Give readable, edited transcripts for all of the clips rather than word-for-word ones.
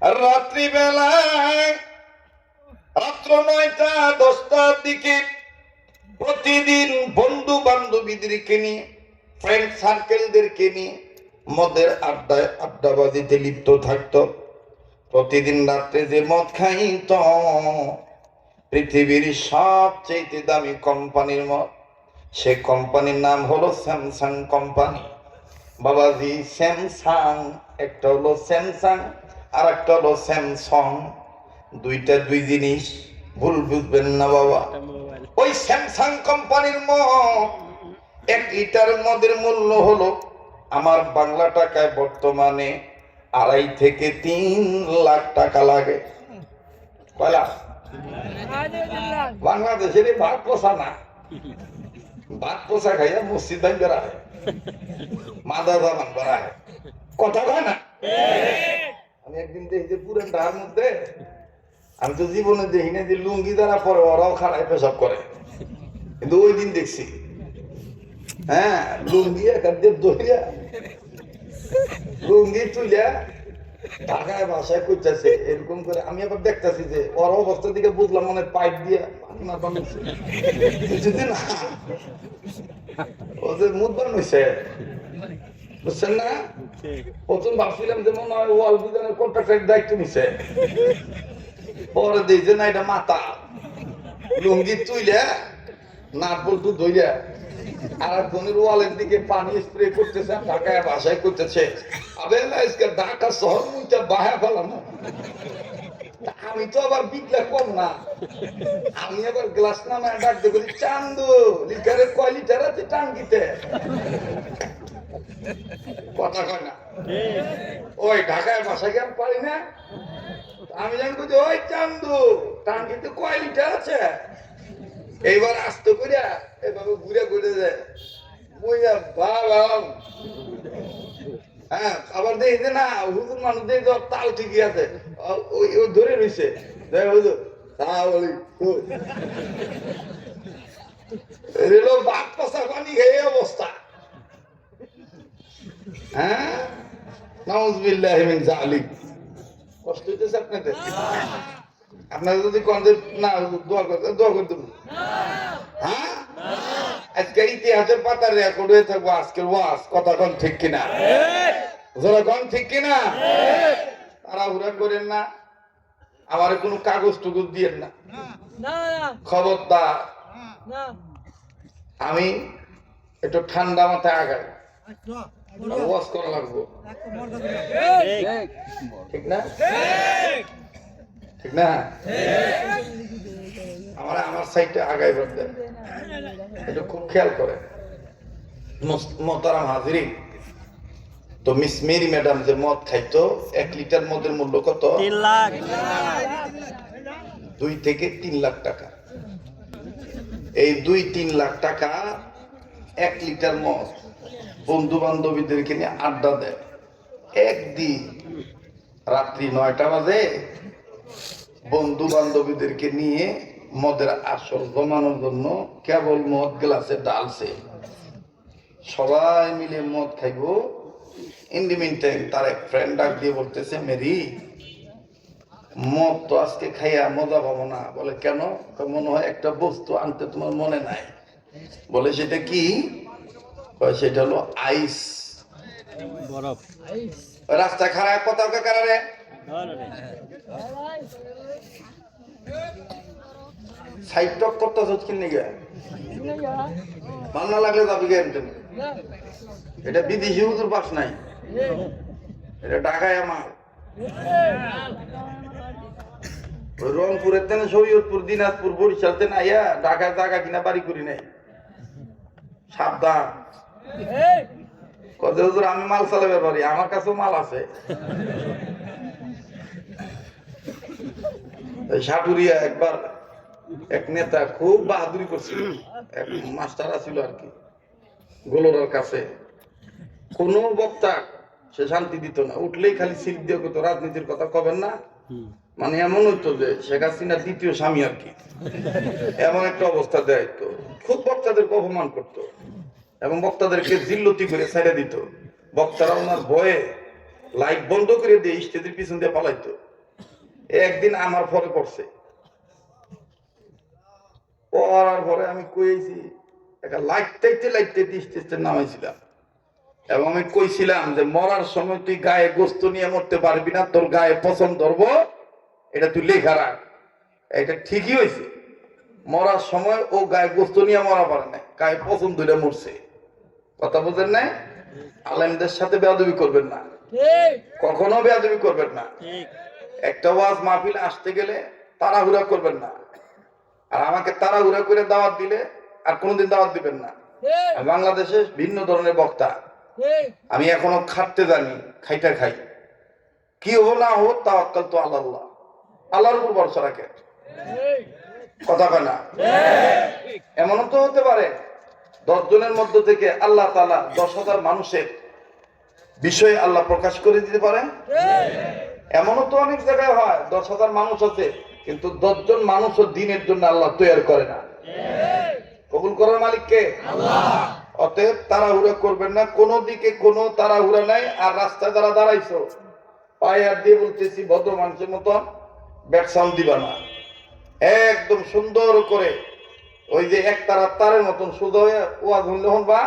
আর রাত্রিবেলায় রাত্র 9টা 10টার দিকে প্রতিদিন বন্ধু বান্ধবীদেরকে নিয়ে ফ্রেন্ড সার্কেলদেরকে নিয়ে মদের আড্ডাবাজিতে লিপ্ত থাকতো। প্রতিদিন রাত্রে যে মদ খাইত, পৃথিবীর সবচেয়ে দামি কোম্পানির মদ, সে কোম্পানির নাম হলো স্যামসাং কোম্পানি। বাবাজি স্যামসাং, একটা হলো স্যামসাং আর একটা হলো স্যামসং, দুইটা দুই জিনিস, ভুল বুঝবেন না বাবা। ওই স্যামসাং কোম্পানির মদ, 1 লিটার মদের মূল্য হলো আমার বাংলা টাকায় বর্তমানে 2.5 থেকে 3 লাখ টাকা লাগে। কয়লা বাংলাদেশের ভাত পোষা না, ভাত পোষা খাইয়া মসজিদ ভাই বেড়ায়, মাদা জামান বেড়ায়, কথা কয় না। আমি একদিন দেখি যে পুরান ঢাকার মধ্যে, আমি তো জীবনে দেখি না যে লুঙ্গি দ্বারা পরে ওরাও খাড়ায় পেশাব করে, কিন্তু ওই দিন দেখছি, হ্যাঁ লুঙ্গি একাদের দইয়া লুঙ্গি তুলিয়া ঢাকায় বাসায় করতেছে এরকম করে। আমি আবার দেখতেছি যে ওর অবস্থা দিকে বুঝলাম মনে পাইপ দিয়ে পানি মারবার হচ্ছে কিছুদিন, ও যে মুখ বানাইছে বুঝছেন না। প্রথম ভাবছিলাম যে মনে হয় ওয়াল বিধানের কন্ট্রাক্টের দায়িত্ব নিছে, পরে দেখছে না এটা মাথা, লুঙ্গি তুইলে নাট বল্টু ধইয়া আর একজনের ওয়ালের দিকে পানি স্প্রে করতেছে, ঢাকায় বাসায় করতেছে। আবে ঢাকা শহর মুইটা বাহা ফেলাম, আমি তো আবার বিকলে কম না, আমি আবার গ্লাস নামে ডাকতে বলি, চান্দু লিটারের কয় লিটার আছে টাঙ্কিতে, কথা কয় না। ওই ঢাকায় বাসায় কি আমি পারি না, আমি জানবো যে ওই চান্দু টাঙ্কিতে কয় লিটার আছে। এইবার আস্তে করিয়া এভাবে ঘুরে ঘুরে যায়, হ্যাঁ আবার দেখি না হুজুর মানুষ দেখি তাল ঠিকই আছে, ওই ধরে রয়েছে হুজুর বাপ পচা পানি খেয়ে অবস্থা। হ্যাঁ নাউজুবিল্লাহ মিন যালিক। কষ্ট হইতেছে আপনাদের? আপনারা যদি না দোয়া করে দেবো। হ্যাঁ আজকে ইতিহাসের পাতার রেকর্ড হয়ে থাকবো আজকের ওয়াজ, কথা কোন ঠিক কিনা, যারা কোন ঠিক কিনা। তাড়াহুড়া করেন না, আমার কোনো কাগজ টুকুজ দিয়েন না, খবরদার। আমি একটু ঠান্ডা মাথায় আগাই, ওয়াজ করা লাগবো, ঠিক না? ঠিক না? আমার সাইডে আগাই দেন, এটা খুব খেয়াল করে। মোহতারাম হাজিরিন, তো মিস মেরি ম্যাডাম যে মদ খাইতো, 1 লিটার মদের মূল্য কত? 3 লাখ। 2 থেকে 3 লাখ টাকা। এই 2-3 লাখ টাকা 1 লিটার মদ বন্ধু বান্ধবীদেরকে নিয়ে আড্ডা দেয়। একদিন রাত্রি 9টা বাজে বন্ধু বান্ধবীদেরকে নিয়ে মদের আসর জমানোর জন্য কেবল মদ গ্লাসে ডালছে, সবাই মিলে মদ খাইব। ইন দি মিন টাইম তার এক ফ্রেন্ড ডাক দিয়ে বলতেছে, মেরি মদ তো আজকে খাইয়া মজা পাবো না। বলে কেন? মনে হয় একটা বস্তু আনতে তোমার মনে নাই। বলে সেটা কি? সেটা হলো আইস, বরফ। রাস্তা খারাপ কোথাও কারারে সাইড টক করতেছ কিনে গে ভাল না লাগলে যাবি গে। এটা বিদেশি হুজুর পাস নাই, এটা ঢাকায় আমার। রংপুরের তেনে শরীয়তপুর দিনাজপুর বরিশাল তেনে আইয়া ঢাকায় জায়গা কিনা বাড়ি করি নাই। সাবধান। কত হুজুর আমি মাল চালাবে পারি, আমার কাছেও মাল আছে। সাটুরিয়া একবার এক নেতা খুব বাহাদুরি করছিল, এক মাস্টার আছিল আর কি গোলরার কাছে। কোন বক্তা সে শান্তি দিত না, উঠলেই খালি সিট দিয়ে কত রাজনীতির কথা কবেন না। মানে এমন হইতো যে শেখ হাসিনার দ্বিতীয় স্বামী আর কি, এমন একটা অবস্থা দেয়। তো খুব বক্তাদেরকে অপমান করতো এবং বক্তাদেরকে জিল্লতি করে ছেড়ে দিত। বক্তারা ওনার ভয়ে লাইট বন্ধ করে দিয়ে স্টেজের পিছন দিয়ে পালাইতো। একদিন আমার পরে পড়ছে, পড়ার পরে আমি কইছি একটা লাইটতে স্টেজে নামাইছিলাম এবং আমি কইছিলাম যে মরার সময় তুই গায়ে গোস্ত নিয়ে মরতে পারবি না, তোর গায়ে পছন্দ ধরবো, এটা তুই লেখা রাখ। এটা ঠিকই হয়েছে, মরার সময় ও গায়ে গোস্ত নিয়ে মরা পারে না, গায়ে পছন্দ ধরে মরছে। কথা বুঝেন নাই? আলেমদের সাথে বেয়াদবি করবেন না, কখনো বেয়াদবি করবেন না। একটা ওয়াজ মাহফিলে আসতে গেলে তাড়াহুড়া করবেন না, আর আমাকে তাড়াহুড়া করে দাওয়াত দিলে আর কোনোদিন দাওয়াত দিবেন না। আমি বাংলাদেশে ভিন্ন ধরনের বক্তা, আমি এখনো খাটতে জানি, খাইটা খাই। কি হো না হো তাওয়াক্কাল তো আল্লাহ, আল্লাহর উপর ভরসা রাখে। কথা কয় না? এমনও তো হতে পারে 10 জনের মধ্য থেকে আল্লাহ তাআলা 10,000 মানুষের বিষয়ে আল্লাহ প্রকাশ করে দিতে পারে। এমনও তো অনেক জায়গায় হয় 10,000 মানুষ আছে, কিন্তু 10 জন মানুষও দিনের জন্য আল্লাহ তৈরি করে না। কবুল করার মালিক কে? আল্লাহ। অতএব তাড়াহুড়া করবেন না, কোনো দিকে কোনো তাড়াহুড়া নাই। আর রাস্তায় যারা দাঁড়াইছো, পায়ে হাত দিয়ে বলতেছি, ভদ্র মানুষের মতন ব্যাট সাউন্ড দিবা না, একদম সুন্দর করে ওই যে এক তারের মতন সোজা হয়ে ওয়াজ হইলে হনবা,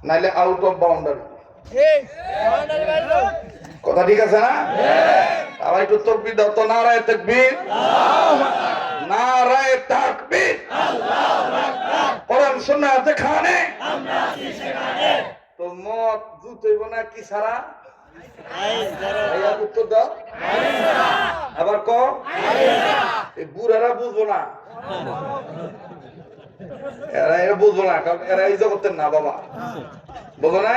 নাইলে আউট অফ বাউন্ডারি। কথা ঠিক আছে না? আবার একটু তাকবীর দাও তো, নারায়ে তাকবীর, নারায়ে তাকবীর, কোরআন সুন্নাতে খানে তো মত জুত হইব না কি সারা? উত্তর দাও। আবার ক, এই বুড়ারা বুঝবো না, এরা বুঝবো না, কারণ এরা এই জগতের না বাবা, বুঝো না?